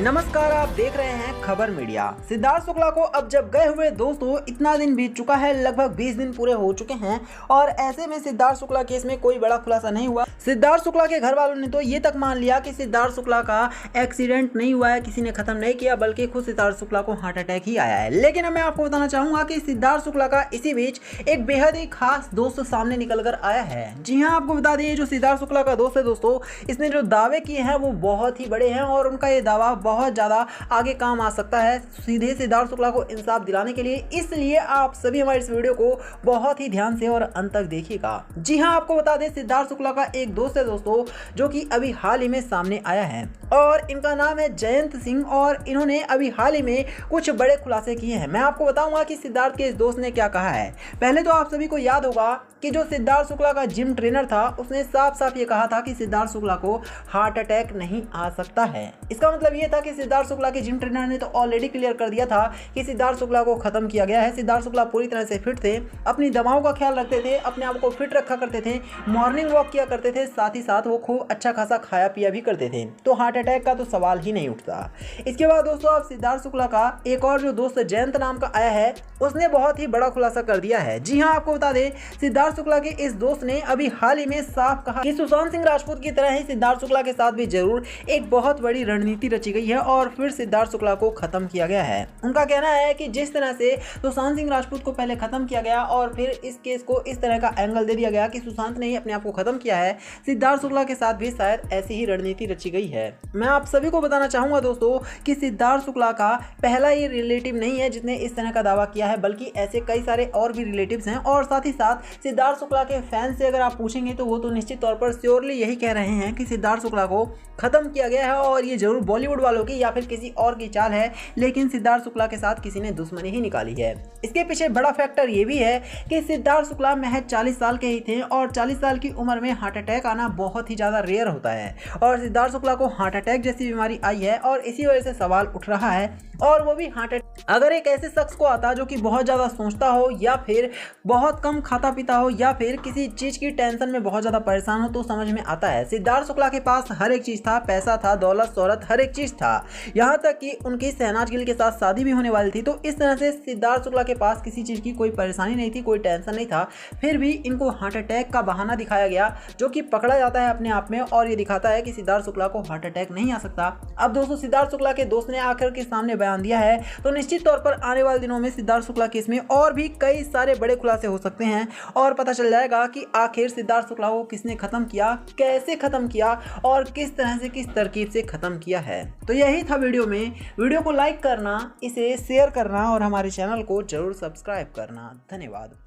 नमस्कार, आप देख रहे हैं खबर मीडिया। सिद्धार्थ शुक्ला को अब जब गए हुए दोस्तों इतना दिन बीत चुका है, लगभग 20 दिन पूरे हो चुके हैं और ऐसे में सिद्धार्थ शुक्ला केस में कोई बड़ा खुलासा नहीं हुआ। सिद्धार्थ शुक्ला के घर वालों ने तो ये तक मान लिया कि सिद्धार्थ शुक्ला का एक्सीडेंट नहीं हुआ है, किसी ने खत्म नहीं किया, बल्कि खुद सिद्धार्थ शुक्ला को हार्ट अटैक ही आया है। लेकिन अब मैं आपको बताना चाहूंगा कि सिद्धार्थ शुक्ला का इसी बीच एक बेहद ही खास दोस्त सामने निकल कर आया है। जी हाँ, आपको बता दें, जो सिद्धार्थ शुक्ला का दोस्त है दोस्तों, इसने जो दावे किए हैं वो बहुत ही बड़े हैं और उनका ये दावा बहुत ज़्यादा आगे काम आ सकता है सीधे सिद्धार्थ शुक्ला को इंसाफ दिलाने के लिए। इसलिए आप सभी हमारे इस वीडियो को बहुत ही ध्यान से और अंत तक देखिएगा। जी हाँ, आपको बता दें, सिद्धार्थ शुक्ला का एक दोस्त है दोस्तों, जो कि अभी हाल ही में सामने आया है और इनका नाम है जयंत सिंह और इन्होंने अभी हाल ही में कुछ बड़े खुलासे किए हैं। मैं आपको बताऊंगा कि सिद्धार्थ के इस दोस्त ने क्या कहा है। पहले तो आप सभी को याद होगा कि जो सिद्धार्थ शुक्ला का जिम ट्रेनर था, उसने साफ साफ ये कहा था कि सिद्धार्थ शुक्ला को हार्ट अटैक नहीं आ सकता है। इसका मतलब ये था कि सिद्धार्थ शुक्ला के जिम ट्रेनर ने तो ऑलरेडी क्लियर कर दिया था कि सिद्धार्थ शुक्ला को खत्म किया गया है। सिद्धार्थ शुक्ला पूरी तरह से फिट थे, अपनी दवाओं का ख्याल रखते थे, अपने आप को फिट रखा करते थे, मॉर्निंग वॉक किया करते थे, साथ ही साथ वो खूब अच्छा खासा खाया पिया भी करते थे, तो हार्ट अटैक का तो सवाल ही नहीं उठता। इसके बाद दोस्तों, अब सिद्धार्थ शुक्ला का एक और जो दोस्त जयंत नाम का आया है, उसने बहुत ही बड़ा खुलासा कर दिया है। जी हाँ, आपको बता दें, सिद्धार्थ शुक्ला के इस दोस्त ने अभी हाल ही में साफ कहा कि सुशांत सिंह राजपूत की तरह ही सिद्धार्थ शुक्ला के साथ भी जरूर एक बहुत बड़ी रणनीति रची गई है और फिर सिद्धार्थ शुक्ला को खत्म किया गया है। उनका कहना है कि जिस तरह से सुशांत सिंह राजपूत को पहले खत्म किया गया और फिर इस केस को इस तरह का एंगल दे दिया गया कि सुशांत ने ही अपने आप को खत्म किया है, सिद्धार्थ शुक्ला के साथ भी शायद ऐसी ही रणनीति रची गई है। मैं आप सभी को बताना चाहूंगा दोस्तों कि सिद्धार्थ शुक्ला का पहला ही रिलेटिव नहीं है जिसने इस तरह का दावा किया है, बल्कि ऐसे कई सारे और भी रिलेटिव्स हैं। और साथ ही साथ सिद्धार्थ शुक्ला के फैंस से अगर आप पूछेंगे तो वो तो निश्चित तौर पर श्योरली यही कह रहे हैं कि सिद्धार्थ शुक्ला को खत्म किया गया है और ये जरूर बॉलीवुड वालों की या फिर किसी और की चाल है, लेकिन सिद्धार्थ शुक्ला के साथ किसी ने दुश्मनी ही निकाली है। इसके पीछे बड़ा फैक्टर ये भी है कि सिद्धार्थ शुक्ला महज 40 साल के ही थे और 40 साल की उम्र में हार्ट अटैक आना बहुत ही ज़्यादा रेयर होता है और सिद्धार्थ शुक्ला को हार्ट अटैक जैसी बीमारी आई है और इसी वजह से सवाल उठ रहा है। और वो भी हार्ट अटैक अगर एक ऐसे शख्स को आता जो कि बहुत ज़्यादा सोचता हो या फिर बहुत कम खाता पीता हो या फिर किसी चीज़ की टेंशन में बहुत ज़्यादा परेशान हो, तो समझ में आता है। सिद्धार्थ शुक्ला के पास हर एक चीज़ था, पैसा था, दौलत शोहरत, हर एक चीज़ था, यहाँ तक कि उनकी शहनाज गिल के साथ शादी भी होने वाली थी। तो इस तरह से सिद्धार्थ शुक्ला के पास किसी चीज़ की कोई परेशानी नहीं थी, कोई टेंशन नहीं था, फिर भी इनको हार्ट अटैक का बहाना दिखाया गया जो कि पकड़ा जाता है अपने आप में और ये दिखाता है कि सिद्धार्थ शुक्ला को हार्ट अटैक नहीं आ सकता। अब दोस्तों, सिद्धार्थ शुक्ला के दोस्त ने आखिर के सामने बयान दिया है, तो निश्चित तौर पर आने वाले दिनों में सिद्धार्थ शुक्ला केस में और भी कई सारे बड़े खुलासे हो सकते हैं और पता चल जाएगा कि आखिर सिद्धार्थ शुक्ला को किसने खत्म किया, कैसे खत्म किया और किस तरह से, किस तरकीब से खत्म किया है। तो यही था वीडियो में। वीडियो को लाइक करना, इसे शेयर करना और हमारे चैनल को जरूर सब्सक्राइब करना। धन्यवाद।